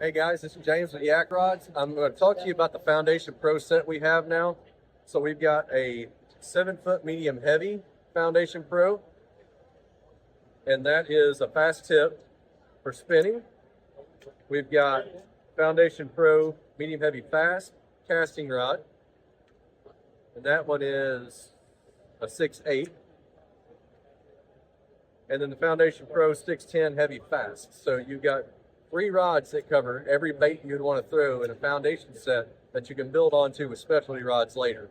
Hey guys, this is James with YAKRODS. I'm going to talk to you about the Foundation Pro set we have now. So we've got a 7-foot medium heavy Foundation Pro, and that is a fast tip for spinning. We've got Foundation Pro medium heavy fast casting rod, and that one is a 6/8. And then the Foundation Pro 610 heavy fast. So you've got 3 rods that cover every bait you'd want to throw in a foundation set that you can build onto with specialty rods later.